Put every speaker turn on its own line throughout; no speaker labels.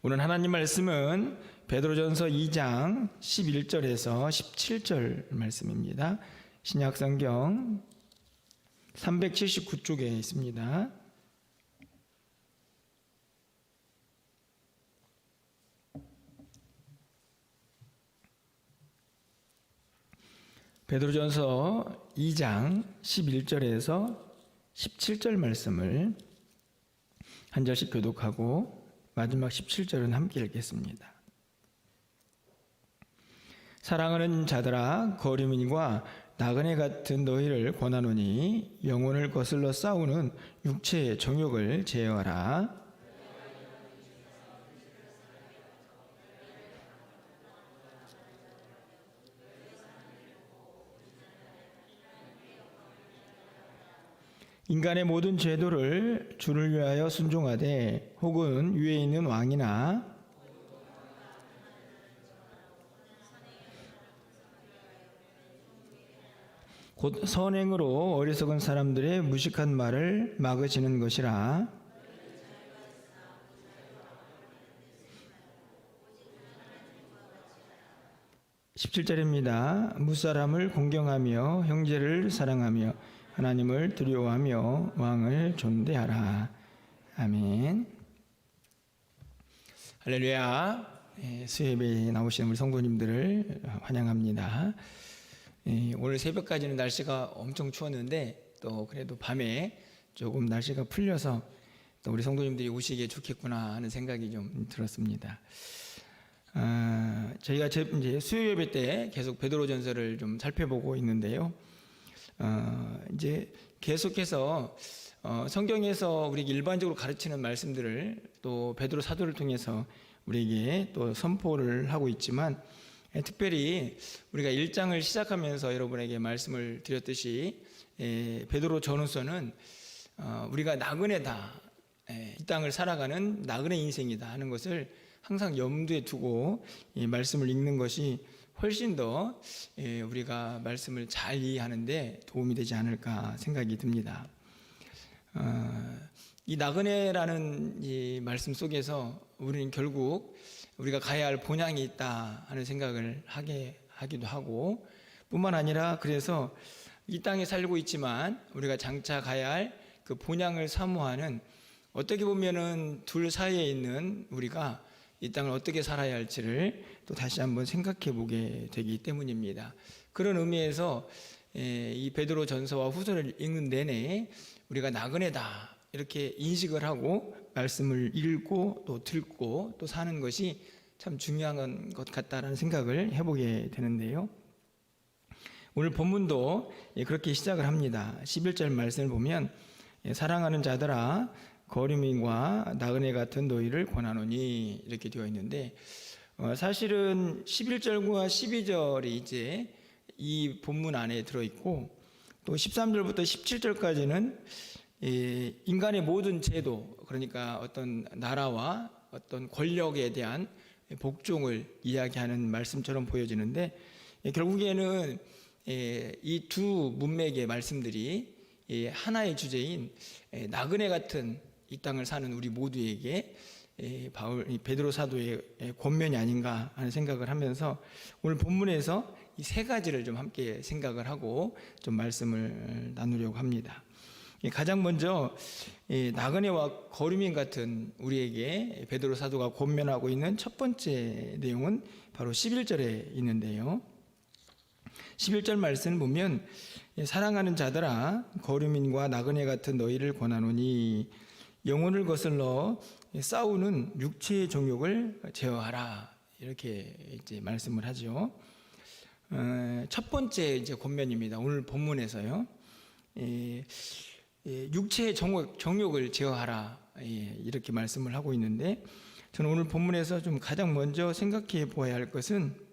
오늘 하나님 말씀은 베드로전서 2장 11절에서 17절 말씀입니다. 신약성경 379쪽에 있습니다. 베드로전서 2장 11절에서 17절 말씀을 한 절씩 교독하고 마지막 17절은 함께 읽겠습니다. 사랑하는 자들아, 거류민과 나그네 같은 너희를 권하노니 영혼을 거슬러 싸우는 육체의 정욕을 제어하라. 인간의 모든 제도를 주를 위하여 순종하되 혹은 위에 있는 왕이나 곧 선행으로 어리석은 사람들의 무식한 말을 막으시는 것이라. 17절입니다. 무사람을 공경하며 형제를 사랑하며 하나님을 두려워하며 왕을 존대하라. 아멘. 할렐루야. 수요예배에 나오시는 우리 성도님들을 환영합니다. 오늘 새벽까지는 날씨가 엄청 추웠는데 또 그래도 밤에 조금 날씨가 풀려서 또 우리 성도님들이 오시기에 좋겠구나 하는 생각이 좀 들었습니다. 저희가 이제 수요예배 때 계속 베드로전서를 좀 살펴보고 있는데요. 이제 계속해서 성경에서 우리에게 일반적으로 가르치는 말씀들을 또 베드로 사도를 통해서 우리에게 또 선포를 하고 있지만, 특별히 우리가 1장을 시작하면서 여러분에게 말씀을 드렸듯이 베드로 전후서는 우리가 나그네다, 이 땅을 살아가는 나그네 인생이다 하는 것을 항상 염두에 두고 이 말씀을 읽는 것이 훨씬 더 우리가 말씀을 잘 이해하는데 도움이 되지 않을까 생각이 듭니다. 이 나그네라는 이 말씀 속에서 우리는 결국 우리가 가야 할 본향이 있다 하는 생각을 하기도 하고, 뿐만 아니라 그래서 이 땅에 살고 있지만 우리가 장차 가야 할 그 본향을 사모하는, 어떻게 보면은 둘 사이에 있는 우리가 이 땅을 어떻게 살아야 할지를 또 다시 한번 생각해 보게 되기 때문입니다. 그런 의미에서 이 베드로 전서와 후서를 읽는 내내 우리가 나그네다 이렇게 인식을 하고 말씀을 읽고 또 듣고 또 사는 것이 참 중요한 것 같다라는 생각을 해보게 되는데요. 오늘 본문도 그렇게 시작을 합니다. 11절 말씀을 보면 사랑하는 자들아, 거류민과 나그네 같은 너희를 권하노니 이렇게 되어 있는데, 사실은 11절과 12절이 이제 이 본문 안에 들어있고, 또 13절부터 17절까지는 인간의 모든 제도, 그러니까 어떤 나라와 어떤 권력에 대한 복종을 이야기하는 말씀처럼 보여지는데, 결국에는 이 두 문맥의 말씀들이 하나의 주제인 나그네 같은 이 땅을 사는 우리 모두에게 베드로 사도의 권면이 아닌가 하는 생각을 하면서 오늘 본문에서 이 세 가지를 좀 함께 생각을 하고 좀 말씀을 나누려고 합니다. 가장 먼저 나그네와 거류민 같은 우리에게 베드로 사도가 권면하고 있는 첫 번째 내용은 바로 11절에 있는데요. 11절 말씀을 보면 사랑하는 자들아, 거류민과 나그네 같은 너희를 권하노니 영혼을 거슬러 싸우는 육체의 정욕을 제어하라, 이렇게 이제 말씀을 하죠. 첫 번째 이제 권면입니다. 오늘 본문에서요. 육체의 정욕을 제어하라, 이렇게 말씀을 하고 있는데, 저는 오늘 본문에서 좀 가장 먼저 생각해 보아야 할 것은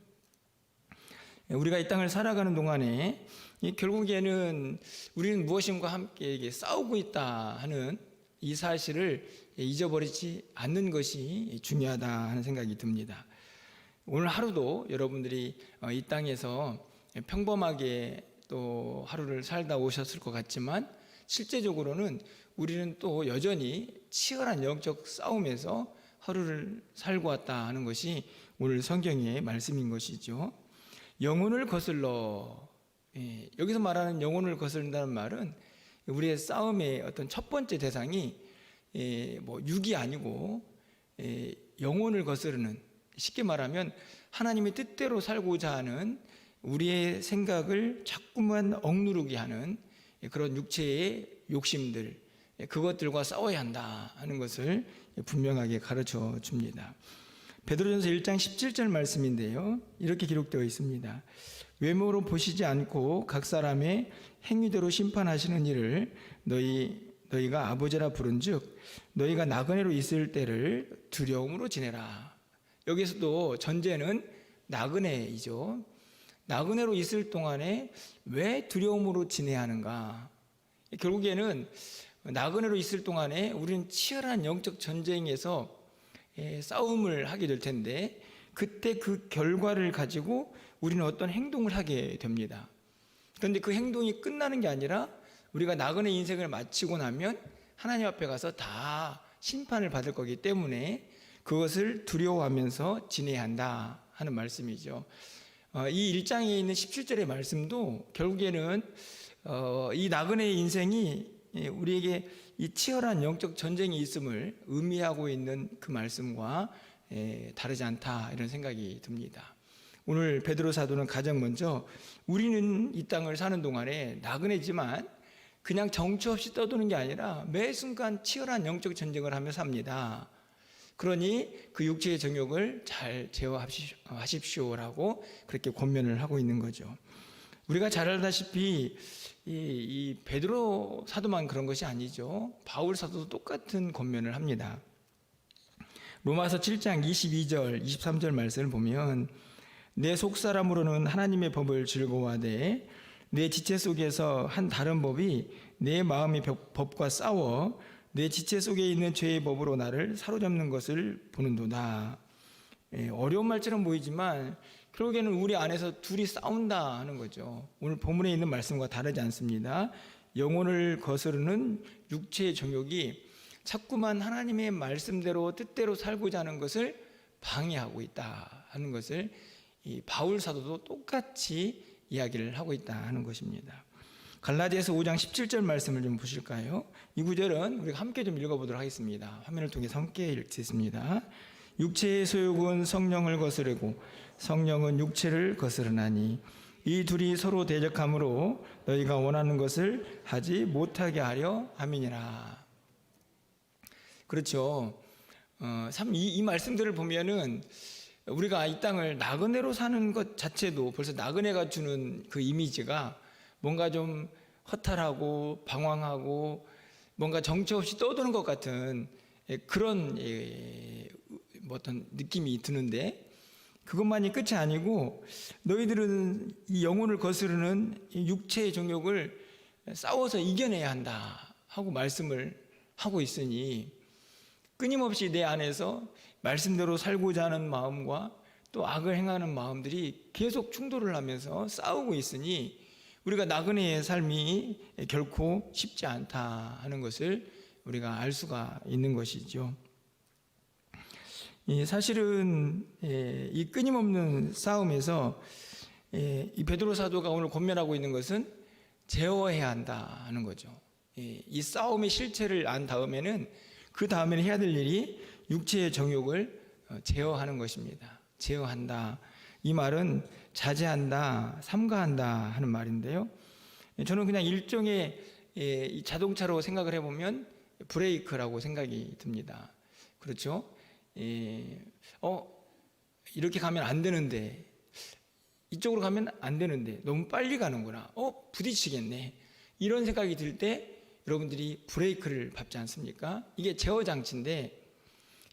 우리가 이 땅을 살아가는 동안에 결국에는 우리는 무엇인가 함께 싸우고 있다 하는 이 사실을 잊어버리지 않는 것이 중요하다 하는 생각이 듭니다. 오늘 하루도 여러분들이 이 땅에서 평범하게 또 하루를 살다 오셨을 것 같지만, 실제적으로는 우리는 또 여전히 치열한 영적 싸움에서 하루를 살고 왔다 하는 것이 오늘 성경의 말씀인 것이죠. 영혼을 거슬러, 여기서 말하는 영혼을 거슬린다는 말은 우리의 싸움의 어떤 첫 번째 대상이 뭐 육이 아니고 영혼을 거스르는, 쉽게 말하면 하나님의 뜻대로 살고자 하는 우리의 생각을 자꾸만 억누르게 하는 그런 육체의 욕심들, 그것들과 싸워야 한다 하는 것을 분명하게 가르쳐 줍니다. 베드로전서 1장 17절 말씀인데요, 이렇게 기록되어 있습니다. 외모로 보시지 않고 각 사람의 행위대로 심판하시는 이를 너희가 아버지라 부른즉 너희가 나그네로 있을 때를 두려움으로 지내라. 여기서도 전제는 나그네이죠. 나그네로 있을 동안에 왜 두려움으로 지내야 하는가? 결국에는 나그네로 있을 동안에 우리는 치열한 영적 전쟁에서 싸움을 하게 될 텐데, 그때 그 결과를 가지고 우리는 어떤 행동을 하게 됩니다. 그런데 그 행동이 끝나는 게 아니라 우리가 나그네 인생을 마치고 나면 하나님 앞에 가서 다 심판을 받을 거기 때문에 그것을 두려워하면서 지내야 한다 하는 말씀이죠. 이 1장에 있는 17절의 말씀도 결국에는 이 나그네의 인생이 우리에게 이 치열한 영적 전쟁이 있음을 의미하고 있는 그 말씀과 다르지 않다, 이런 생각이 듭니다. 오늘 베드로 사도는 가장 먼저 우리는 이 땅을 사는 동안에 나그네지만 그냥 정처 없이 떠도는 게 아니라 매 순간 치열한 영적 전쟁을 하며 삽니다. 그러니 그 육체의 정욕을 잘 제어하십시오라고 그렇게 권면을 하고 있는 거죠. 우리가 잘 알다시피 이 베드로 사도만 그런 것이 아니죠. 바울 사도도 똑같은 권면을 합니다. 로마서 7장 22절 23절 말씀을 보면 내 속사람으로는 하나님의 법을 즐거워하되 내 지체 속에서 한 다른 법이 내 마음의 법과 싸워 내 지체 속에 있는 죄의 법으로 나를 사로잡는 것을 보는도다. 어려운 말처럼 보이지만 결국에는 우리 안에서 둘이 싸운다 하는 거죠. 오늘 본문에 있는 말씀과 다르지 않습니다. 영혼을 거스르는 육체의 정욕이 자꾸만 하나님의 말씀대로 뜻대로 살고자 하는 것을 방해하고 있다 하는 것을 이 바울 사도도 똑같이 이야기를 하고 있다 하는 것입니다. 갈라디아서 5장 17절 말씀을 좀 보실까요? 이 구절은 우리가 함께 좀 읽어보도록 하겠습니다. 화면을 통해서 함께 읽겠습니다. 육체의 소욕은 성령을 거스르고 성령은 육체를 거스르나니 이 둘이 서로 대적함으로 너희가 원하는 것을 하지 못하게 하려 함이니라. 그렇죠. 이 말씀들을 보면은 우리가 이 땅을 나그네로 사는 것 자체도 벌써 나그네가 주는 그 이미지가 뭔가 좀 허탈하고 방황하고 뭔가 정처 없이 떠도는 것 같은 그런 어떤 느낌이 드는데, 그것만이 끝이 아니고 너희들은 이 영혼을 거스르는 이 육체의 정욕을 싸워서 이겨내야 한다 하고 말씀을 하고 있으니 끊임없이 내 안에서 말씀대로 살고자 하는 마음과 또 악을 행하는 마음들이 계속 충돌을 하면서 싸우고 있으니 우리가 나그네의 삶이 결코 쉽지 않다 하는 것을 우리가 알 수가 있는 것이죠. 사실은 이 끊임없는 싸움에서 이 베드로 사도가 오늘 권면하고 있는 것은 제어해야 한다 하는 거죠. 이 싸움의 실체를 안 다음에는 그 다음에는 해야 될 일이 육체의 정욕을 제어하는 것입니다. 제어한다. 이 말은 자제한다, 삼가한다 하는 말인데요. 저는 그냥 일종의 이 자동차로 생각을 해보면 브레이크라고 생각이 듭니다. 그렇죠? 이렇게 가면 안 되는데, 이쪽으로 가면 안 되는데 너무 빨리 가는구나. 부딪히겠네. 이런 생각이 들 때 여러분들이 브레이크를 밟지 않습니까? 이게 제어 장치인데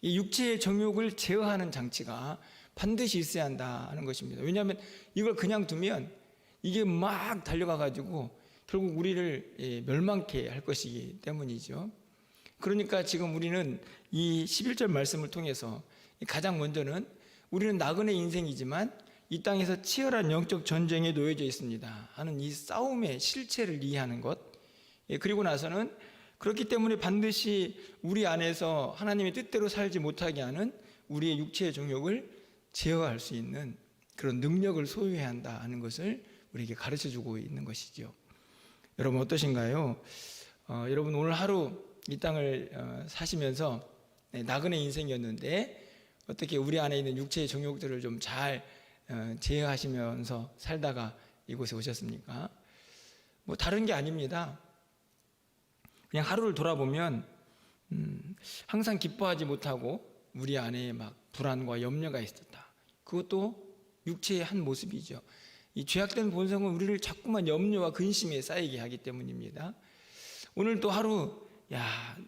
이 육체의 정욕을 제어하는 장치가 반드시 있어야 한다 하는 것입니다. 왜냐하면 이걸 그냥 두면 이게 막 달려가 가지고 결국 우리를 멸망케 할 것이기 때문이죠. 그러니까 지금 우리는 이 11절 말씀을 통해서 가장 먼저는 우리는 나그네 인생이지만 이 땅에서 치열한 영적 전쟁에 놓여져 있습니다 하는 이 싸움의 실체를 이해하는 것, 그리고 나서는 그렇기 때문에 반드시 우리 안에서 하나님의 뜻대로 살지 못하게 하는 우리의 육체의 정욕을 제어할 수 있는 그런 능력을 소유해야 한다 하는 것을 우리에게 가르쳐주고 있는 것이죠. 여러분 어떠신가요? 여러분 오늘 하루 이 땅을 사시면서 나그네 인생이었는데 어떻게 우리 안에 있는 육체의 정욕들을 좀 잘 제어하시면서 살다가 이곳에 오셨습니까? 뭐 다른 게 아닙니다. 그냥 하루를 돌아보면 항상 기뻐하지 못하고 우리 안에 막 불안과 염려가 있었다. 그것도 육체의 한 모습이죠. 이 죄악된 본성은 우리를 자꾸만 염려와 근심에 쌓이게 하기 때문입니다. 오늘 또 하루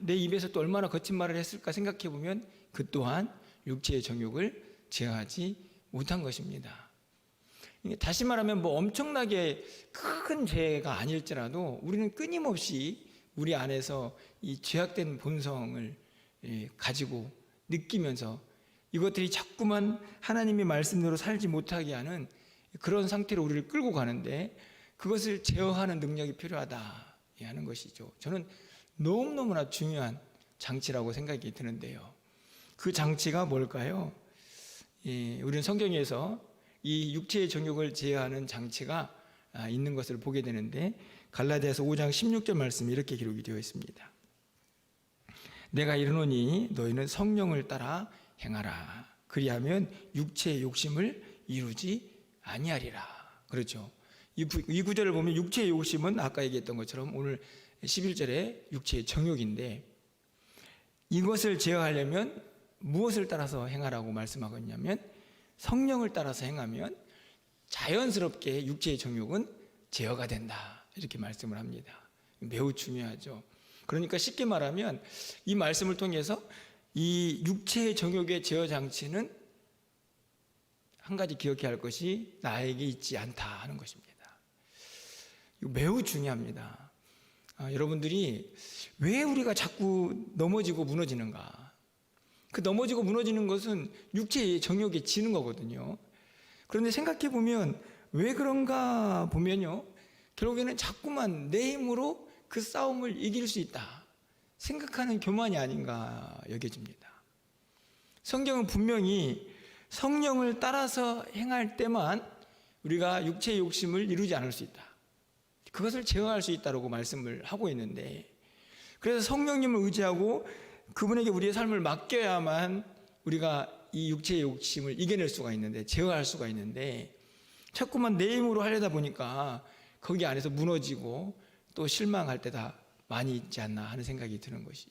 내 입에서 또 얼마나 거친 말을 했을까 생각해 보면 그 또한 육체의 정욕을 제어하지 못한 것입니다. 다시 말하면 뭐 엄청나게 큰 죄가 아닐지라도 우리는 끊임없이 우리 안에서 이 죄악된 본성을 가지고 느끼면서 이것들이 자꾸만 하나님의 말씀대로 살지 못하게 하는 그런 상태로 우리를 끌고 가는데 그것을 제어하는 능력이 필요하다 하는 것이죠. 저는 너무너무나 중요한 장치라고 생각이 드는데요. 그 장치가 뭘까요? 우리는 성경에서 이 육체의 정욕을 제어하는 장치가 있는 것을 보게 되는데 갈라디아서 5장 16절 말씀이 이렇게 기록이 되어 있습니다. 내가 이르노니 너희는 성령을 따라 행하라. 그리하면 육체의 욕심을 이루지 아니하리라. 그렇죠. 이 구절을 보면 육체의 욕심은 아까 얘기했던 것처럼 오늘 11절에 육체의 정욕인데 이것을 제어하려면 무엇을 따라서 행하라고 말씀하고 있냐면 성령을 따라서 행하면 자연스럽게 육체의 정욕은 제어가 된다. 이렇게 말씀을 합니다. 매우 중요하죠. 그러니까 쉽게 말하면 이 말씀을 통해서 이 육체의 정욕의 제어 장치는 한 가지 기억해야 할 것이 나에게 있지 않다 하는 것입니다. 이거 매우 중요합니다. 여러분들이 왜 우리가 자꾸 넘어지고 무너지는가? 그 넘어지고 무너지는 것은 육체의 정욕에 지는 거거든요. 그런데 생각해 보면 왜 그런가 보면요, 결국에는 자꾸만 내 힘으로 그 싸움을 이길 수 있다 생각하는 교만이 아닌가 여겨집니다. 성경은 분명히 성령을 따라서 행할 때만 우리가 육체의 욕심을 이루지 않을 수 있다, 그것을 제어할 수 있다고 말씀을 하고 있는데, 그래서 성령님을 의지하고 그분에게 우리의 삶을 맡겨야만 우리가 이 육체의 욕심을 이겨낼 수가 있는데, 제어할 수가 있는데, 자꾸만 내 힘으로 하려다 보니까 거기 안에서 무너지고 또 실망할 때다 많이 있지 않나 하는 생각이 드는 것이죠.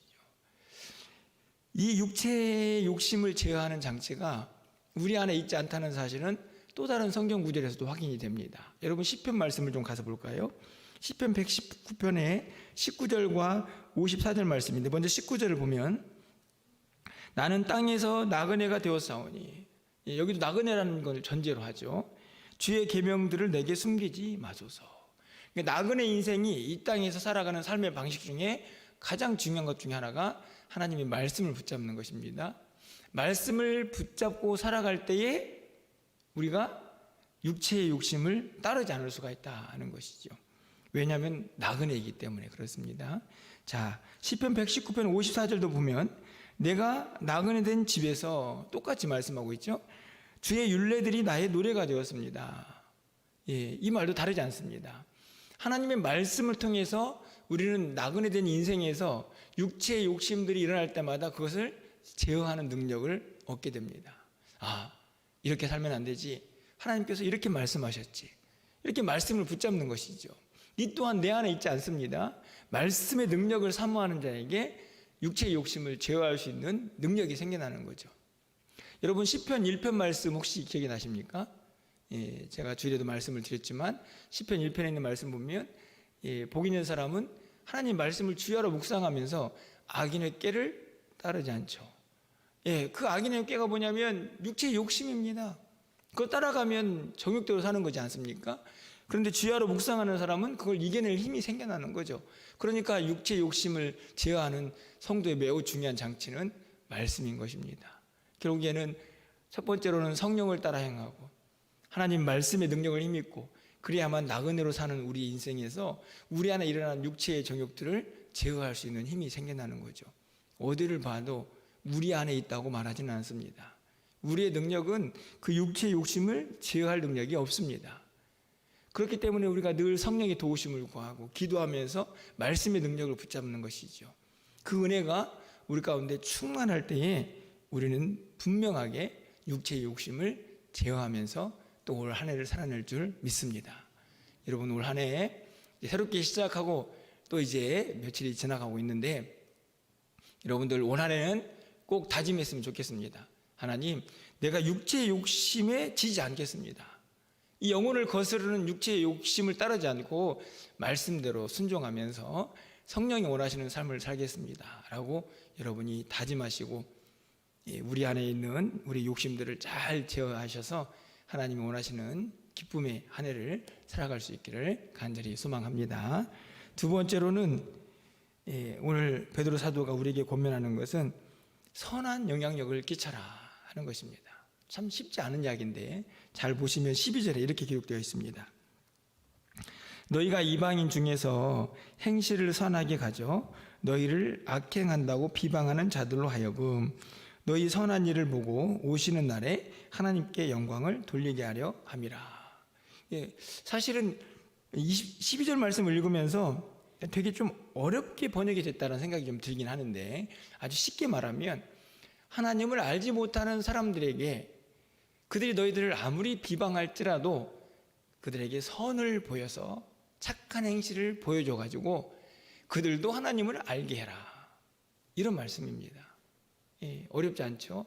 이 육체의 욕심을 제어하는 장치가 우리 안에 있지 않다는 사실은 또 다른 성경 구절에서도 확인이 됩니다. 여러분 시편 말씀을 좀 가서 볼까요? 시편 119편의 19절과 54절 말씀인데, 먼저 19절을 보면 나는 땅에서 나그네가 되었사오니, 여기도 나그네라는 걸 전제로 하죠. 주의 계명들을 내게 숨기지 마소서. 나그네 인생이 이 땅에서 살아가는 삶의 방식 중에 가장 중요한 것 중에 하나가 하나님의 말씀을 붙잡는 것입니다. 말씀을 붙잡고 살아갈 때에 우리가 육체의 욕심을 따르지 않을 수가 있다는 것이죠. 왜냐하면 나그네이기 때문에 그렇습니다. 자, 시편 119편 54절도 보면 내가 나그네 된 집에서 똑같이 말씀하고 있죠. 주의 율례들이 나의 노래가 되었습니다. 이 말도 다르지 않습니다. 하나님의 말씀을 통해서 우리는 나그네 된 인생에서 육체의 욕심들이 일어날 때마다 그것을 제어하는 능력을 얻게 됩니다. 이렇게 살면 안 되지, 하나님께서 이렇게 말씀하셨지, 이렇게 말씀을 붙잡는 것이죠. 이 또한 내 안에 있지 않습니다. 말씀의 능력을 사모하는 자에게 육체의 욕심을 제어할 수 있는 능력이 생겨나는 거죠. 여러분 시편 1편 말씀 혹시 기억이 나십니까? 제가 주일에도 말씀을 드렸지만 시편 1편에 있는 말씀 보면 복 있는 사람은 하나님 말씀을 주야로 묵상하면서 악인의 꾀를 따르지 않죠. 그 악인의 꾀가 뭐냐면 육체의 욕심입니다. 그거 따라가면 정욕대로 사는 거지 않습니까? 그런데 주야로 묵상하는 사람은 그걸 이겨낼 힘이 생겨나는 거죠. 그러니까 육체의 욕심을 제어하는 성도의 매우 중요한 장치는 말씀인 것입니다. 결국에는 첫 번째로는 성령을 따라 행하고 하나님 말씀의 능력을 힘입고 그래야만 나그네로 사는 우리 인생에서 우리 안에 일어나는 육체의 정욕들을 제어할 수 있는 힘이 생겨나는 거죠. 어디를 봐도 우리 안에 있다고 말하지는 않습니다. 우리의 능력은 그 육체의 욕심을 제어할 능력이 없습니다. 그렇기 때문에 우리가 늘 성령의 도우심을 구하고 기도하면서 말씀의 능력을 붙잡는 것이죠. 그 은혜가 우리 가운데 충만할 때에 우리는 분명하게 육체의 욕심을 제어하면서 또 올 한 해를 살아낼 줄 믿습니다. 여러분, 올 한 해 새롭게 시작하고 또 이제 며칠이 지나가고 있는데 여러분들 올 한 해는 꼭 다짐했으면 좋겠습니다. 하나님, 내가 육체의 욕심에 지지 않겠습니다. 이 영혼을 거스르는 육체의 욕심을 따르지 않고 말씀대로 순종하면서 성령이 원하시는 삶을 살겠습니다 라고 여러분이 다짐하시고 우리 안에 있는 우리 욕심들을 잘 제어하셔서 하나님이 원하시는 기쁨의 한 해를 살아갈 수 있기를 간절히 소망합니다. 두 번째로는 오늘 베드로 사도가 우리에게 권면하는 것은 선한 영향력을 끼쳐라 하는 것입니다. 참 쉽지 않은 이야기인데 잘 보시면 12절에 이렇게 기록되어 있습니다. 너희가 이방인 중에서 행실을 선하게 가져 너희를 악행한다고 비방하는 자들로 하여금 너희 선한 일을 보고 오시는 날에 하나님께 영광을 돌리게 하려 함이라. 사실은 12절 말씀을 읽으면서 되게 좀 어렵게 번역이 됐다는 생각이 좀 들긴 하는데 아주 쉽게 말하면 하나님을 알지 못하는 사람들에게 그들이 너희들을 아무리 비방할지라도 그들에게 선을 보여서 착한 행실을 보여줘가지고 그들도 하나님을 알게 해라. 이런 말씀입니다. 어렵지 않죠?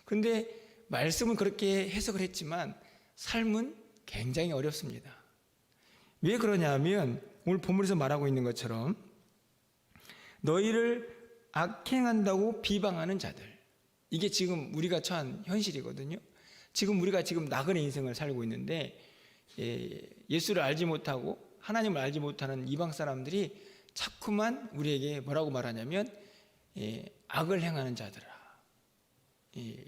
근데 말씀은 그렇게 해석을 했지만 삶은 굉장히 어렵습니다. 왜 그러냐 하면 오늘 본문에서 말하고 있는 것처럼 너희를 악행한다고 비방하는 자들, 이게 지금 우리가 처한 현실이거든요. 지금 우리가 지금 나그네 인생을 살고 있는데 예수를 알지 못하고 하나님을 알지 못하는 이방 사람들이 자꾸만 우리에게 뭐라고 말하냐면 악을 행하는 자들아,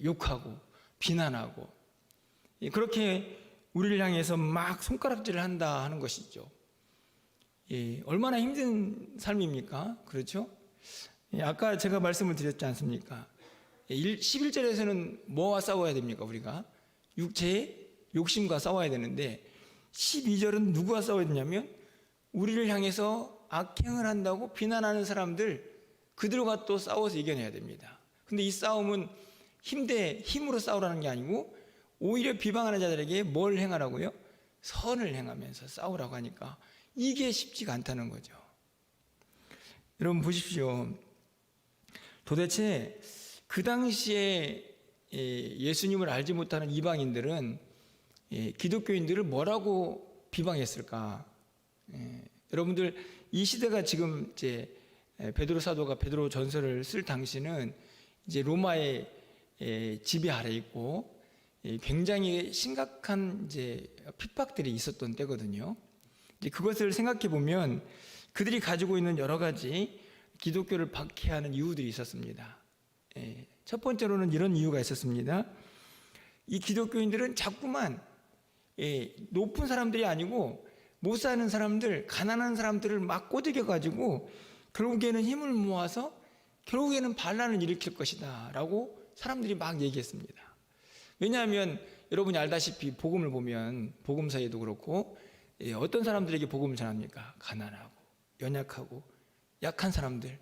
욕하고 비난하고 그렇게 우리를 향해서 막 손가락질을 한다 하는 것이죠. 얼마나 힘든 삶입니까? 그렇죠? 아까 제가 말씀을 드렸지 않습니까? 11절에서는 뭐와 싸워야 됩니까? 우리가 육체의 욕심과 싸워야 되는데 12절은 누구와 싸워야 되냐면 우리를 향해서 악행을 한다고 비난하는 사람들, 그들과 또 싸워서 이겨내야 됩니다. 근데 이 싸움은 힘으로 싸우라는 게 아니고 오히려 비방하는 자들에게 뭘 행하라고요? 선을 행하면서 싸우라고 하니까 이게 쉽지가 않다는 거죠. 여러분 보십시오. 도대체 그 당시에 예수님을 알지 못하는 이방인들은 기독교인들을 뭐라고 비방했을까? 여러분들 이 시대가 지금 이제 베드로 사도가 베드로 전서를 쓸 당시는 이제 로마의 지배 아래 있고 굉장히 심각한 이제 핍박들이 있었던 때거든요. 이제 그것을 생각해 보면 그들이 가지고 있는 여러 가지 기독교를 박해하는 이유들이 있었습니다. 첫 번째로는 이런 이유가 있었습니다. 이 기독교인들은 자꾸만 높은 사람들이 아니고 못 사는 사람들, 가난한 사람들을 막 꼬드겨 가지고 결국에는 힘을 모아서 결국에는 반란을 일으킬 것이다 라고 사람들이 막 얘기했습니다. 왜냐하면 여러분이 알다시피 복음을 보면 복음서에도 그렇고 어떤 사람들에게 복음을 전합니까? 가난하고 연약하고 약한 사람들,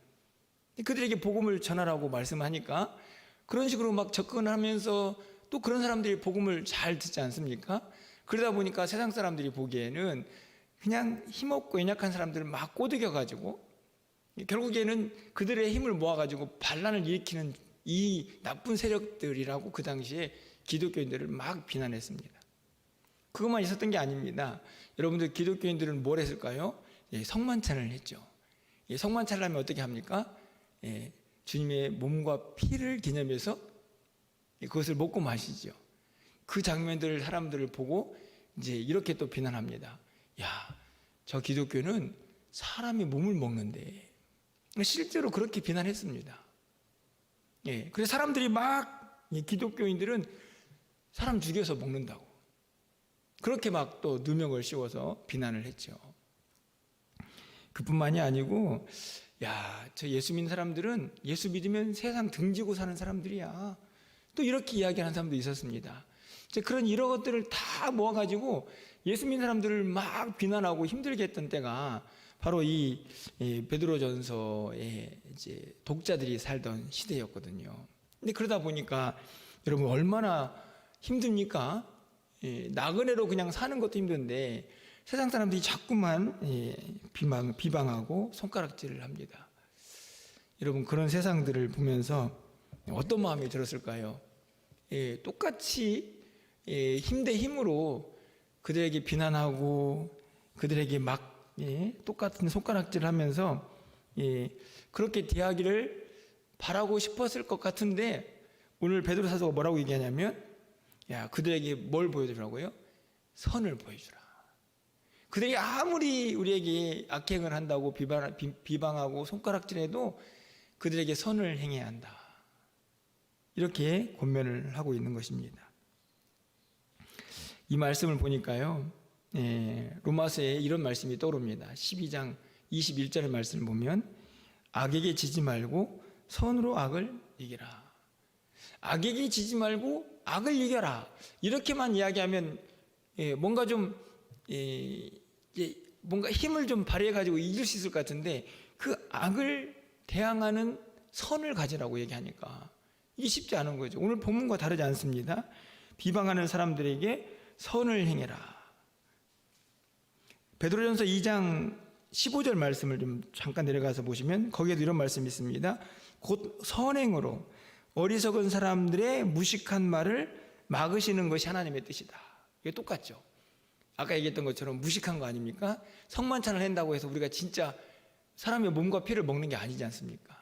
그들에게 복음을 전하라고 말씀하니까 그런 식으로 막 접근하면서 또 그런 사람들이 복음을 잘 듣지 않습니까? 그러다 보니까 세상 사람들이 보기에는 그냥 힘없고 연약한 사람들을 막 꼬드겨 가지고 결국에는 그들의 힘을 모아 가지고 반란을 일으키는 이 나쁜 세력들이라고 그 당시에 기독교인들을 막 비난했습니다. 그것만 있었던 게 아닙니다. 여러분들 기독교인들은 뭘 했을까요? 성만찬을 했죠. 성만찬을 하면 어떻게 합니까? 주님의 몸과 피를 기념해서 그것을 먹고 마시죠. 그 장면들을 사람들을 보고 이제 이렇게 또 비난합니다. 야, 저 기독교는 사람이 몸을 먹는데, 실제로 그렇게 비난했습니다. 그래서 사람들이 막 기독교인들은 사람 죽여서 먹는다고 그렇게 막 또 누명을 씌워서 비난을 했죠. 그뿐만이 아니고 야, 저 예수 믿는 사람들은 예수 믿으면 세상 등지고 사는 사람들이야. 또 이렇게 이야기하는 사람도 있었습니다. 그런 이런 것들을 다 모아가지고 예수 믿는 사람들을 막 비난하고 힘들게 했던 때가 바로 이 베드로전서에 이제 독자들이 살던 시대였거든요. 근데 그러다 보니까 여러분 얼마나 힘듭니까? 나그네로 그냥 사는 것도 힘든데 세상 사람들이 자꾸만 비방하고 손가락질을 합니다. 여러분 그런 세상들을 보면서 어떤 마음이 들었을까요? 똑같이 힘 대 힘으로 그들에게 비난하고 그들에게 막 똑같은 손가락질을 하면서 그렇게 대하기를 바라고 싶었을 것 같은데 오늘 베드로 사도가 뭐라고 얘기하냐면 야, 그들에게 뭘 보여주라고요? 선을 보여주라. 그들이 아무리 우리에게 악행을 한다고 비방하고 손가락질해도 그들에게 선을 행해야 한다. 이렇게 권면을 하고 있는 것입니다. 이 말씀을 보니까요, 로마서에 이런 말씀이 떠오릅니다. 12장 21절의 말씀을 보면 악에게 지지 말고 선으로 악을 이기라. 악에게 지지 말고 악을 이겨라. 이렇게만 이야기하면 뭔가 좀 뭔가 힘을 좀 발휘해 가지고 이길 수 있을 것 같은데 그 악을 대항하는 선을 가지라고 얘기하니까 이게 쉽지 않은 거죠. 오늘 본문과 다르지 않습니다. 비방하는 사람들에게 선을 행해라. 베드로전서 2장 15절 말씀을 좀 잠깐 내려가서 보시면 거기에도 이런 말씀이 있습니다. 곧 선행으로 어리석은 사람들의 무식한 말을 막으시는 것이 하나님의 뜻이다. 이게 똑같죠. 아까 얘기했던 것처럼 무식한 거 아닙니까? 성만찬을 한다고 해서 우리가 진짜 사람의 몸과 피를 먹는 게 아니지 않습니까?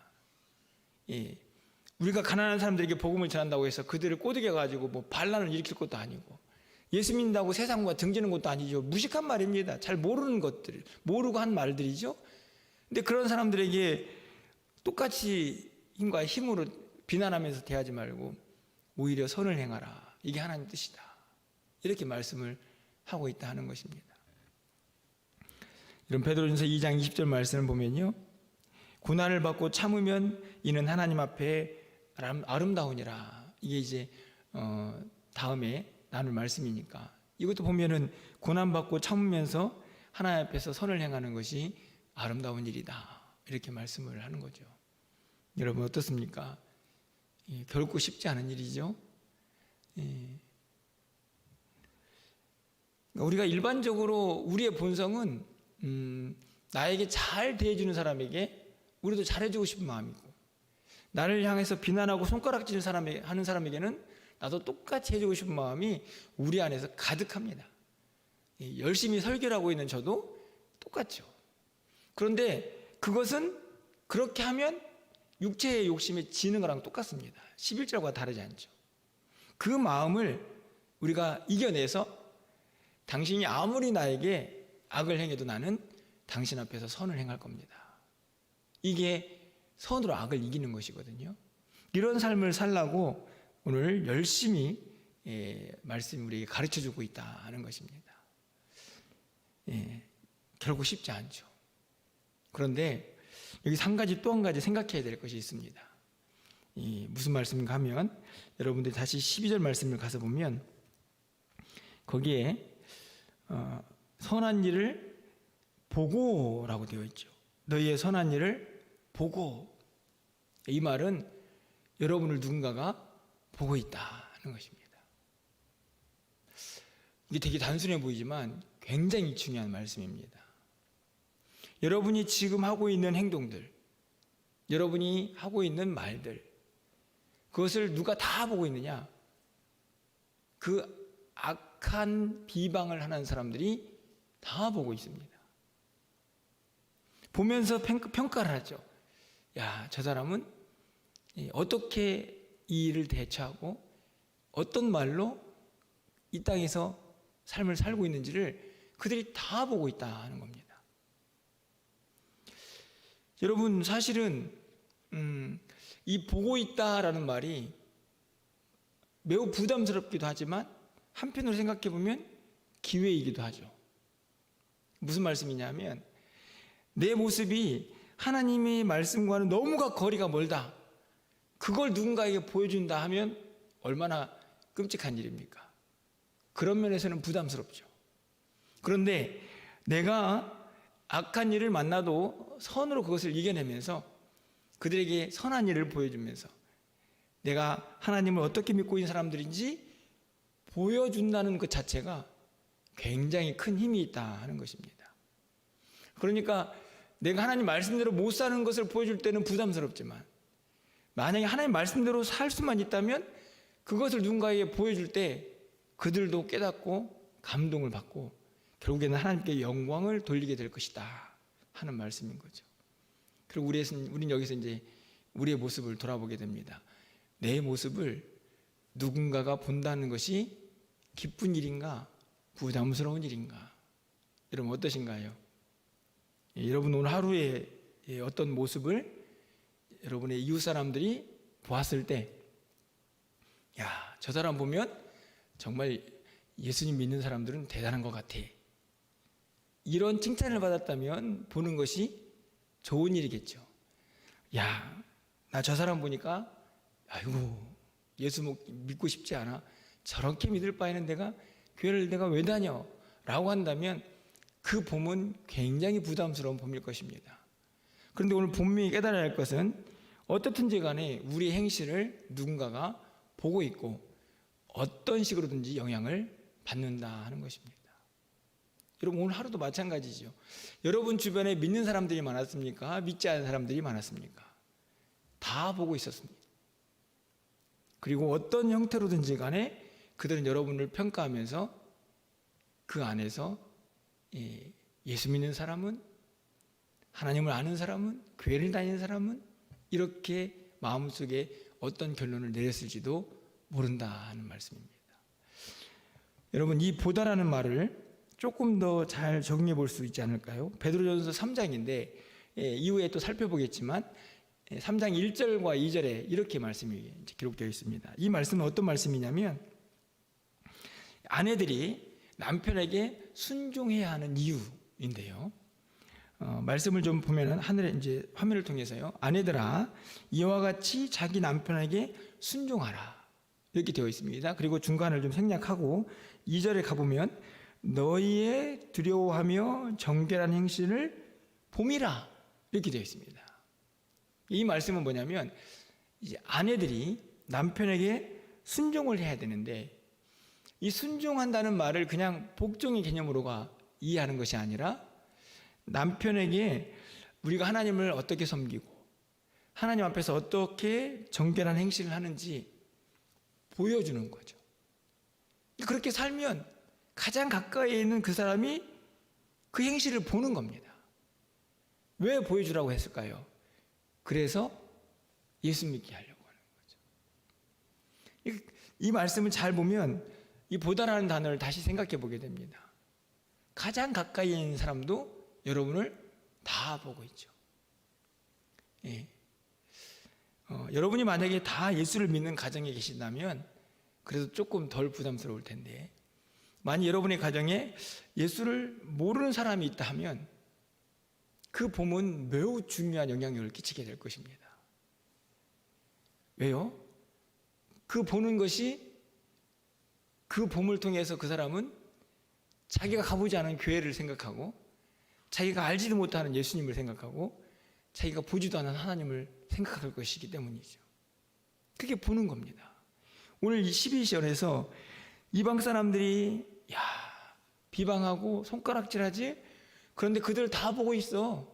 우리가 가난한 사람들에게 복음을 전한다고 해서 그들을 꼬드겨 가지고 뭐 반란을 일으킬 것도 아니고 예수 믿는다고 세상과 등지는 것도 아니죠. 무식한 말입니다. 잘 모르는 것들, 모르고 한 말들이죠. 근데 그런 사람들에게 똑같이 힘과 힘으로 비난하면서 대하지 말고 오히려 선을 행하라. 이게 하나님 뜻이다. 이렇게 말씀을 하고 있다 하는 것입니다. 이런 베드로전서 2장 20절 말씀을 보면요, 고난을 받고 참으면 이는 하나님 앞에 아름다우니라. 이게 이제 다음에 나눌 말씀이니까 이것도 보면은 고난 받고 참으면서 하나님 앞에서 선을 행하는 것이 아름다운 일이다. 이렇게 말씀을 하는 거죠. 여러분 어떻습니까? 결코 쉽지 않은 일이죠. 우리가 일반적으로 우리의 본성은 나에게 잘 대해주는 사람에게 우리도 잘해주고 싶은 마음이고, 나를 향해서 비난하고 손가락질을 하는 사람에게는 나도 똑같이 해주고 싶은 마음이 우리 안에서 가득합니다. 열심히 설교를 하고 있는 저도 똑같죠. 그런데 그것은 그렇게 하면 육체의 욕심에 지는 거랑 똑같습니다. 11절과 다르지 않죠. 그 마음을 우리가 이겨내서 당신이 아무리 나에게 악을 행해도 나는 당신 앞에서 선을 행할 겁니다. 이게 선으로 악을 이기는 것이거든요. 이런 삶을 살라고 오늘 열심히 말씀이 우리에게 가르쳐주고 있다는 것입니다. 결국 쉽지 않죠. 그런데 여기서 또 한 가지 생각해야 될 것이 있습니다. 무슨 말씀인가 하면 여러분들 다시 12절 말씀을 가서 보면 거기에 선한 일을 보고라고 되어 있죠. 너희의 선한 일을 보고. 이 말은 여러분을 누군가가 보고 있다는 것입니다. 이게 되게 단순해 보이지만 굉장히 중요한 말씀입니다. 여러분이 지금 하고 있는 행동들, 여러분이 하고 있는 말들, 그것을 누가 다 보고 있느냐? 그 악한 비방을 하는 사람들이 다 보고 있습니다. 보면서 평가를 하죠. 야, 저 사람은 어떻게 이 일을 대처하고 어떤 말로 이 땅에서 삶을 살고 있는지를 그들이 다 보고 있다는 겁니다. 여러분 사실은 이 보고 있다라는 말이 매우 부담스럽기도 하지만 한편으로 생각해 보면 기회이기도 하죠. 무슨 말씀이냐면 내 모습이 하나님의 말씀과는 너무가 거리가 멀다. 그걸 누군가에게 보여준다 하면 얼마나 끔찍한 일입니까? 그런 면에서는 부담스럽죠. 그런데 내가 악한 일을 만나도 선으로 그것을 이겨내면서 그들에게 선한 일을 보여주면서 내가 하나님을 어떻게 믿고 있는 사람들인지 보여준다는 것 자체가 굉장히 큰 힘이 있다 하는 것입니다. 그러니까 내가 하나님 말씀대로 못 사는 것을 보여줄 때는 부담스럽지만 만약에 하나님 말씀대로 살 수만 있다면 그것을 누군가에게 보여줄 때 그들도 깨닫고 감동을 받고 결국에는 하나님께 영광을 돌리게 될 것이다 하는 말씀인 거죠. 그리고 우리는 여기서 이제 우리의 모습을 돌아보게 됩니다. 내 모습을 누군가가 본다는 것이 기쁜 일인가 부담스러운 일인가? 여러분 어떠신가요? 여러분 오늘 하루에 어떤 모습을 여러분의 이웃 사람들이 보았을 때 야, 저 사람 보면 정말 예수님 믿는 사람들은 대단한 것 같아. 이런 칭찬을 받았다면 보는 것이 좋은 일이겠죠. 야, 나 저 사람 보니까 아이고 예수 믿고 싶지 않아. 저렇게 믿을 바에는 내가 교회를 내가 왜 다녀? 라고 한다면 그 봄은 굉장히 부담스러운 봄일 것입니다. 그런데 오늘 분명히 깨달아야 할 것은 어떻든지 간에 우리의 행실을 누군가가 보고 있고 어떤 식으로든지 영향을 받는다 하는 것입니다. 여러분 오늘 하루도 마찬가지죠. 여러분 주변에 믿는 사람들이 많았습니까? 믿지 않는 사람들이 많았습니까? 다 보고 있었습니다. 그리고 어떤 형태로든지 간에 그들은 여러분을 평가하면서 그 안에서 예수 믿는 사람은, 하나님을 아는 사람은, 교회를 다니는 사람은 이렇게 마음속에 어떤 결론을 내렸을지도 모른다 하는 말씀입니다. 여러분 이 보다라는 말을 조금 더 잘 정리해 볼 수 있지 않을까요? 베드로전서 3장인데 이후에 또 살펴보겠지만 3장 1절과 2절에 이렇게 말씀이 기록되어 있습니다. 이 말씀은 어떤 말씀이냐면 아내들이 남편에게 순종해야 하는 이유인데요. 말씀을 좀 보면은 하늘에 이제 화면을 통해서요. 아내들아 이와 같이 자기 남편에게 순종하라 이렇게 되어 있습니다. 그리고 중간을 좀 생략하고 2절에 가보면 너희의 두려워하며 정결한 행실을 봄이라 이렇게 되어 있습니다. 이 말씀은 뭐냐면 이제 아내들이 남편에게 순종을 해야 되는데 이 순종한다는 말을 그냥 복종의 개념으로가 이해하는 것이 아니라 남편에게 우리가 하나님을 어떻게 섬기고 하나님 앞에서 어떻게 정결한 행실을 하는지 보여주는 거죠. 그렇게 살면 가장 가까이에 있는 그 사람이 그 행실을 보는 겁니다. 왜 보여주라고 했을까요? 그래서 예수 믿게 하려고 하는 거죠. 이 말씀을 잘 보면 이 보다라는 단어를 다시 생각해 보게 됩니다. 가장 가까이 있는 사람도 여러분을 다 보고 있죠. 여러분이 만약에 다 예수를 믿는 가정에 계신다면 그래도 조금 덜 부담스러울 텐데 만약 여러분의 가정에 예수를 모르는 사람이 있다 하면 그 봄은 매우 중요한 영향력을 끼치게 될 것입니다. 왜요? 그 보는 것이 그 봄을 통해서 그 사람은 자기가 가보지 않은 교회를 생각하고 자기가 알지도 못하는 예수님을 생각하고 자기가 보지도 않은 하나님을 생각할 것이기 때문이죠. 그게 보는 겁니다. 오늘 이 12절에서 이방 사람들이 비방하고 손가락질하지? 그런데 그들 다 보고 있어.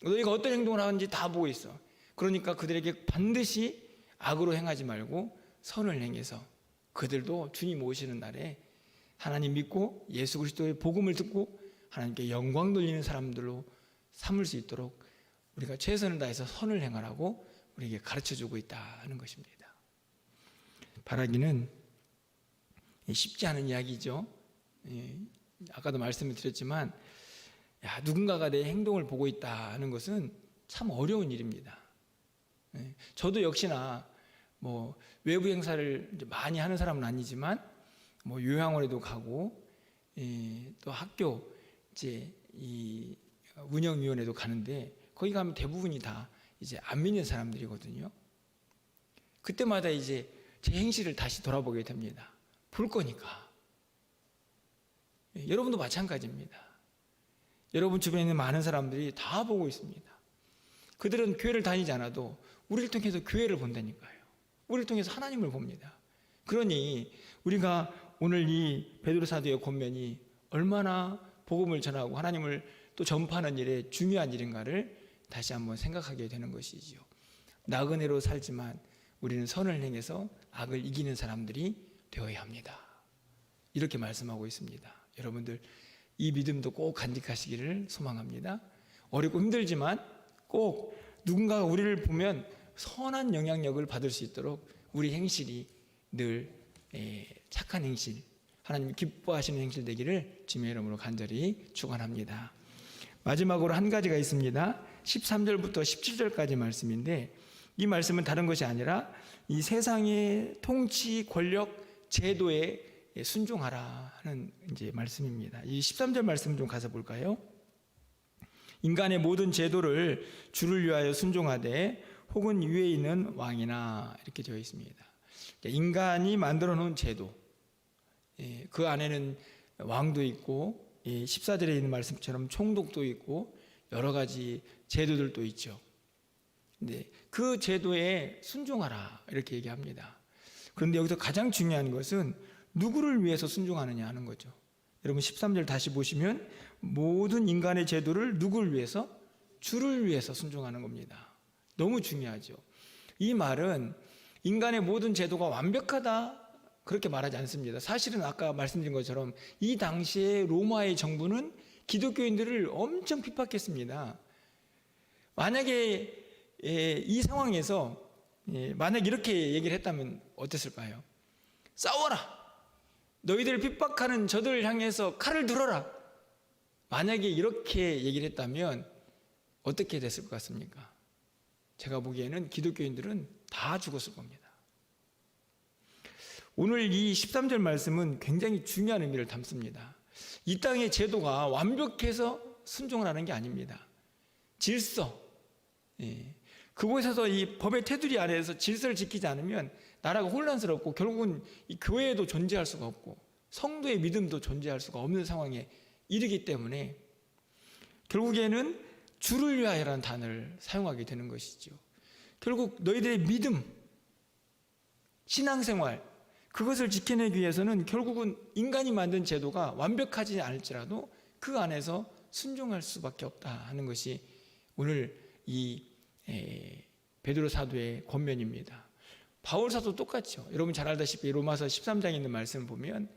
너희가 어떤 행동을 하는지 다 보고 있어. 그러니까 그들에게 반드시 악으로 행하지 말고 선을 행해서 그들도 주님 오시는 날에 하나님 믿고 예수 그리스도의 복음을 듣고 하나님께 영광 돌리는 사람들로 삼을 수 있도록 우리가 최선을 다해서 선을 행하라고 우리에게 가르쳐주고 있다는 것입니다. 바라기는 쉽지 않은 이야기죠. 아까도 말씀을 드렸지만 누군가가 내 행동을 보고 있다는 것은 참 어려운 일입니다. 저도 역시나 뭐 외부 행사를 많이 하는 사람은 아니지만 뭐 요양원에도 가고 또 학교 이제 이 운영위원회도 가는데 거기 가면 대부분이 다 이제 안 믿는 사람들이거든요. 그때마다 이제 제 행실을 다시 돌아보게 됩니다. 볼 거니까. 여러분도 마찬가지입니다. 여러분 주변에 있는 많은 사람들이 다 보고 있습니다. 그들은 교회를 다니지 않아도 우리를 통해서 교회를 본다니까요. 우리를 통해서 하나님을 봅니다. 그러니 우리가 오늘 이 베드로 사도의 권면이 얼마나 복음을 전하고 하나님을 또 전파하는 일에 중요한 일인가를 다시 한번 생각하게 되는 것이지요. 나그네로 살지만 우리는 선을 행해서 악을 이기는 사람들이 되어야 합니다. 이렇게 말씀하고 있습니다. 여러분들 이 믿음도 꼭 간직하시기를 소망합니다. 어렵고 힘들지만 꼭 누군가가 우리를 보면 선한 영향력을 받을 수 있도록 우리 행실이 늘 착한 행실, 하나님 기뻐하시는 행실 되기를 주님의 이름으로 간절히 축원합니다. 마지막으로 한 가지가 있습니다. 13절부터 17절까지 말씀인데 이 말씀은 다른 것이 아니라 이 세상의 통치, 권력, 제도에 순종하라 하는 이제 말씀입니다. 이 13절 말씀 좀 가서 볼까요? 인간의 모든 제도를 주를 위하여 순종하되 혹은 위에 있는 왕이나 이렇게 되어 있습니다. 인간이 만들어 놓은 제도, 그 안에는 왕도 있고 14절에 있는 말씀처럼 총독도 있고 여러 가지 제도들도 있죠. 근데 그 제도에 순종하라 이렇게 얘기합니다. 그런데 여기서 가장 중요한 것은 누구를 위해서 순종하느냐 하는 거죠. 여러분 13절 다시 보시면 모든 인간의 제도를 누구를 위해서? 주를 위해서 순종하는 겁니다. 너무 중요하죠. 이 말은 인간의 모든 제도가 완벽하다 그렇게 말하지 않습니다. 사실은 아까 말씀드린 것처럼 이 당시에 로마의 정부는 기독교인들을 엄청 핍박했습니다. 만약에 이 상황에서 만약 이렇게 얘기를 했다면 어땠을까요? 싸워라! 너희들을 핍박하는 저들을 향해서 칼을 들어라! 만약에 이렇게 얘기를 했다면 어떻게 됐을 것 같습니까? 제가 보기에는 기독교인들은 다 죽었을 겁니다. 오늘 이 13절 말씀은 굉장히 중요한 의미를 담습니다. 이 땅의 제도가 완벽해서 순종을 하는 게 아닙니다. 질서, 그곳에서 이 법의 테두리 안에서 질서를 지키지 않으면 나라가 혼란스럽고 결국은 이 교회도 존재할 수가 없고 성도의 믿음도 존재할 수가 없는 상황에 이르기 때문에 결국에는 주를 위하여라는 단어를 사용하게 되는 것이죠. 결국 너희들의 믿음, 신앙생활 그것을 지켜내기 위해서는 결국은 인간이 만든 제도가 완벽하지 않을지라도 그 안에서 순종할 수밖에 없다 하는 것이 오늘 이 베드로 사도의 권면입니다. 바울 사도 똑같죠. 여러분 잘 알다시피 로마서 13장에 있는 말씀을 보면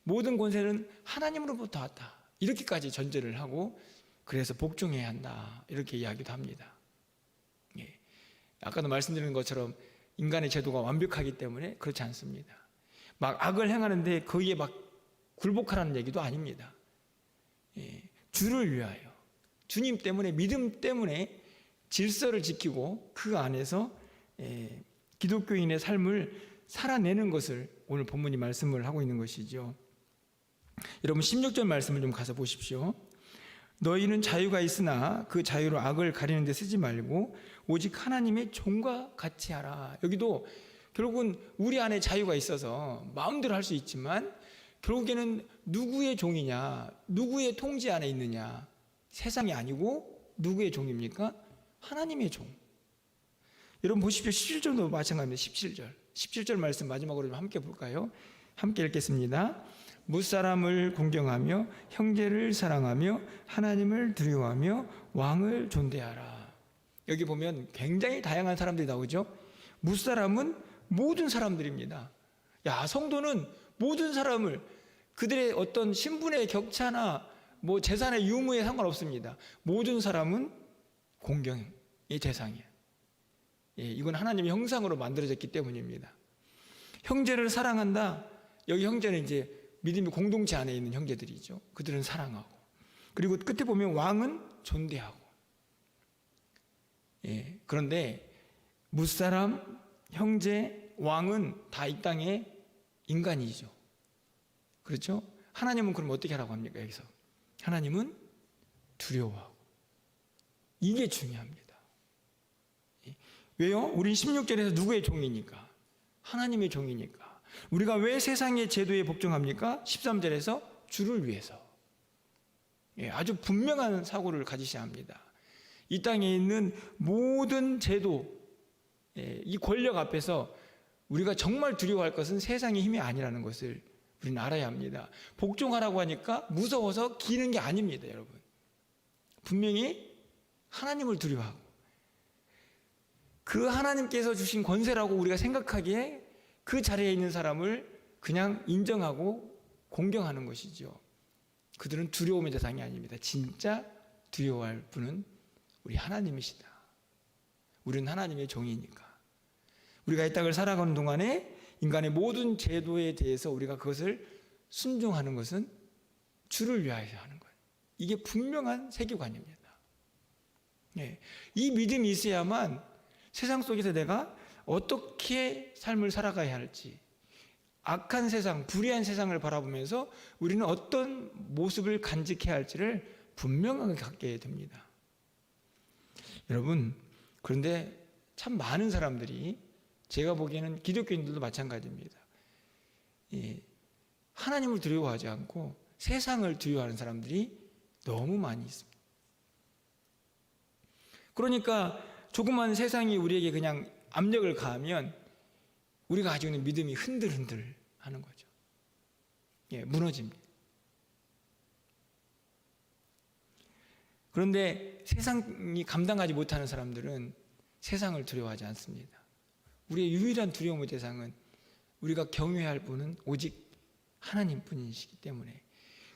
모든 권세는 하나님으로부터 왔다 이렇게까지 전제를 하고 그래서 복종해야 한다 이렇게 이야기도 합니다. 아까도 말씀드린 것처럼 인간의 제도가 완벽하기 때문에 그렇지 않습니다. 막 악을 행하는데 거기에 막 굴복하라는 얘기도 아닙니다. 주를 위하여 주님 때문에 믿음 때문에 질서를 지키고 그 안에서 기독교인의 삶을 살아내는 것을 오늘 본문이 말씀을 하고 있는 것이죠. 여러분 16절 말씀을 좀 가서 보십시오. 너희는 자유가 있으나 그 자유로 악을 가리는 데 쓰지 말고 오직 하나님의 종과 같이 하라. 여기도 결국은 우리 안에 자유가 있어서 마음대로 할 수 있지만 결국에는 누구의 종이냐, 누구의 통제 안에 있느냐, 세상이 아니고 누구의 종입니까? 하나님의 종. 여러분 보십시오. 17절도 마찬가지입니다. 17절 말씀 마지막으로 좀 함께 볼까요? 함께 읽겠습니다. 무사람을 공경하며 형제를 사랑하며 하나님을 두려워하며 왕을 존대하라. 여기 보면 굉장히 다양한 사람들이 나오죠. 무사람은 모든 사람들입니다. 성도는 모든 사람을 그들의 어떤 신분의 격차나 뭐 재산의 유무에 상관없습니다. 모든 사람은 공경의 대상이에요. 이건 하나님의 형상으로 만들어졌기 때문입니다. 형제를 사랑한다. 여기 형제는 이제 믿음의 공동체 안에 있는 형제들이죠. 그들은 사랑하고 그리고 끝에 보면 왕은 존대하고 그런데 무사람, 형제, 왕은 다 이 땅의 인간이죠. 그렇죠? 하나님은 그럼 어떻게 하라고 합니까? 여기서 하나님은 두려워하고 이게 중요합니다. 왜요? 우린 16절에서 누구의 종이니까? 하나님의 종이니까. 우리가 왜 세상의 제도에 복종합니까? 13절에서 주를 위해서. 아주 분명한 사고를 가지셔야 합니다. 이 땅에 있는 모든 제도, 이 권력 앞에서 우리가 정말 두려워할 것은 세상의 힘이 아니라는 것을 우리는 알아야 합니다. 복종하라고 하니까 무서워서 기는 게 아닙니다, 여러분. 분명히 하나님을 두려워하고 그 하나님께서 주신 권세라고 우리가 생각하기에 그 자리에 있는 사람을 그냥 인정하고 공경하는 것이죠. 그들은 두려움의 대상이 아닙니다. 진짜 두려워할 분은 우리 하나님이시다. 우리는 하나님의 종이니까. 우리가 이 땅을 살아가는 동안에 인간의 모든 제도에 대해서 우리가 그것을 순종하는 것은 주를 위하여서 하는 거예요. 이게 분명한 세계관입니다. 이 믿음이 있어야만 세상 속에서 내가 어떻게 삶을 살아가야 할지, 악한 세상, 불의한 세상을 바라보면서 우리는 어떤 모습을 간직해야 할지를 분명하게 갖게 됩니다. 여러분, 그런데 참 많은 사람들이, 제가 보기에는 기독교인들도 마찬가지입니다. 하나님을 두려워하지 않고 세상을 두려워하는 사람들이 너무 많이 있습니다. 그러니까 조그만 세상이 우리에게 그냥 압력을 가하면 우리가 가지고 있는 믿음이 흔들흔들 하는 거죠. 무너집니다. 그런데 세상이 감당하지 못하는 사람들은 세상을 두려워하지 않습니다. 우리의 유일한 두려움의 대상은, 우리가 경외해야 할 분은 오직 하나님뿐이시기 때문에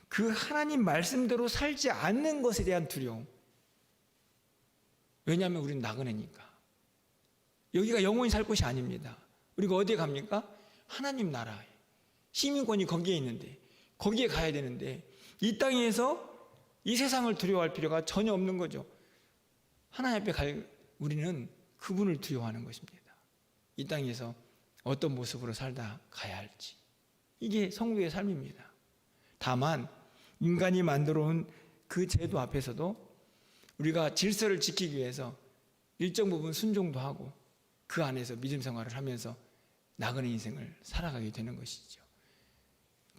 그 하나님 말씀대로 살지 않는 것에 대한 두려움. 왜냐하면 우리는 나그네니까. 여기가 영원히 살 곳이 아닙니다. 우리가 어디에 갑니까? 하나님 나라에. 시민권이 거기에 있는데, 거기에 가야 되는데, 이 땅에서 이 세상을 두려워할 필요가 전혀 없는 거죠. 하나님 앞에 갈 우리는 그분을 두려워하는 것입니다. 이 땅에서 어떤 모습으로 살다 가야 할지. 이게 성도의 삶입니다. 다만 인간이 만들어 온 그 제도 앞에서도 우리가 질서를 지키기 위해서 일정 부분 순종도 하고 그 안에서 믿음 생활을 하면서 나그네 인생을 살아가게 되는 것이죠.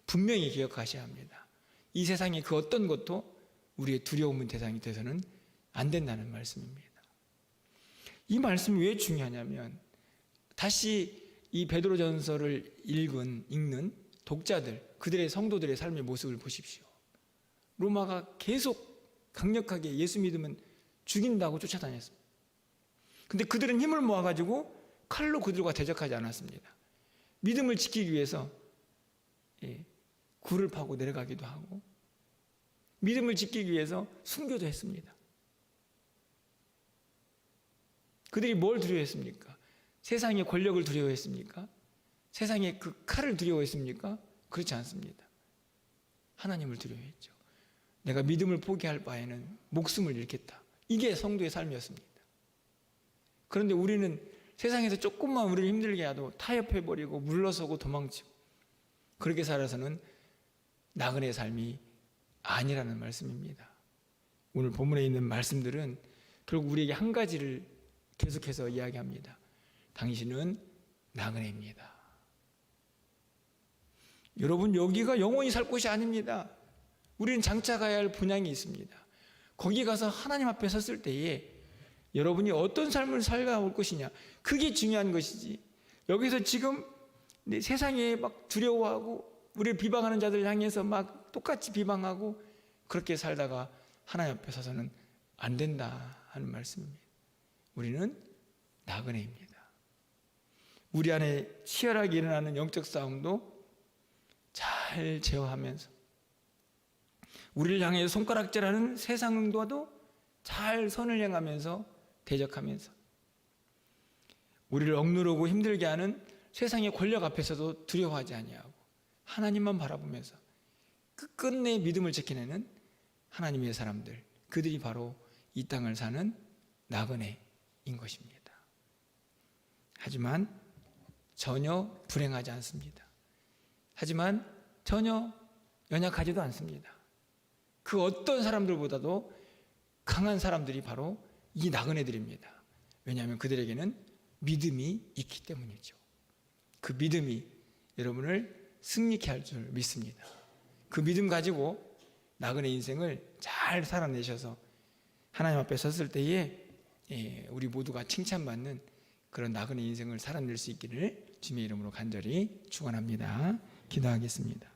분명히 기억하셔야 합니다. 이 세상의 그 어떤 것도 우리의 두려움의 대상이 돼서는 안 된다는 말씀입니다. 이 말씀이 왜 중요하냐면, 다시 이 베드로전서를 읽는 독자들, 그들의 성도들의 삶의 모습을 보십시오. 로마가 계속 강력하게 예수 믿으면 죽인다고 쫓아다녔습니다. 근데 그들은 힘을 모아가지고 칼로 그들과 대적하지 않았습니다. 믿음을 지키기 위해서 굴을 파고 내려가기도 하고, 믿음을 지키기 위해서 순교도 했습니다. 그들이 뭘 두려워했습니까? 세상의 권력을 두려워했습니까? 세상의 그 칼을 두려워했습니까? 그렇지 않습니다. 하나님을 두려워했죠. 내가 믿음을 포기할 바에는 목숨을 잃겠다. 이게 성도의 삶이었습니다. 그런데 우리는 세상에서 조금만 우리를 힘들게 해도 타협해버리고 물러서고 도망치고 그렇게 살아서는 나그네의 삶이 아니라는 말씀입니다. 오늘 본문에 있는 말씀들은 결국 우리에게 한 가지를 계속해서 이야기합니다. 당신은 나그네입니다. 여러분, 여기가 영원히 살 곳이 아닙니다. 우리는 장차 가야 할 분향이 있습니다. 거기 가서 하나님 앞에 섰을 때에 여러분이 어떤 삶을 살아올 것이냐, 그게 중요한 것이지, 여기서 지금 세상에 막 두려워하고 우리를 비방하는 자들 향해서 막 똑같이 비방하고 그렇게 살다가 하나님 앞에 서서는 안 된다 하는 말씀입니다. 우리는 나그네입니다. 우리 안에 치열하게 일어나는 영적 싸움도 잘 제어하면서, 우리를 향해 손가락질하는 세상과도 잘 선을 행하면서 대적하면서, 우리를 억누르고 힘들게 하는 세상의 권력 앞에서도 두려워하지 아니하고 하나님만 바라보면서 끝끝내 믿음을 지켜내는 하나님의 사람들, 그들이 바로 이 땅을 사는 나그네인 것입니다. 하지만 전혀 불행하지 않습니다. 하지만 전혀 연약하지도 않습니다. 그 어떤 사람들보다도 강한 사람들이 바로 이 나그네들입니다. 왜냐하면 그들에게는 믿음이 있기 때문이죠. 그 믿음이 여러분을 승리케 할 줄 믿습니다. 그 믿음 가지고 나그네 인생을 잘 살아내셔서 하나님 앞에 섰을 때에 우리 모두가 칭찬받는 그런 나그네 인생을 살아낼 수 있기를 주님의 이름으로 간절히 축원합니다. 기도하겠습니다.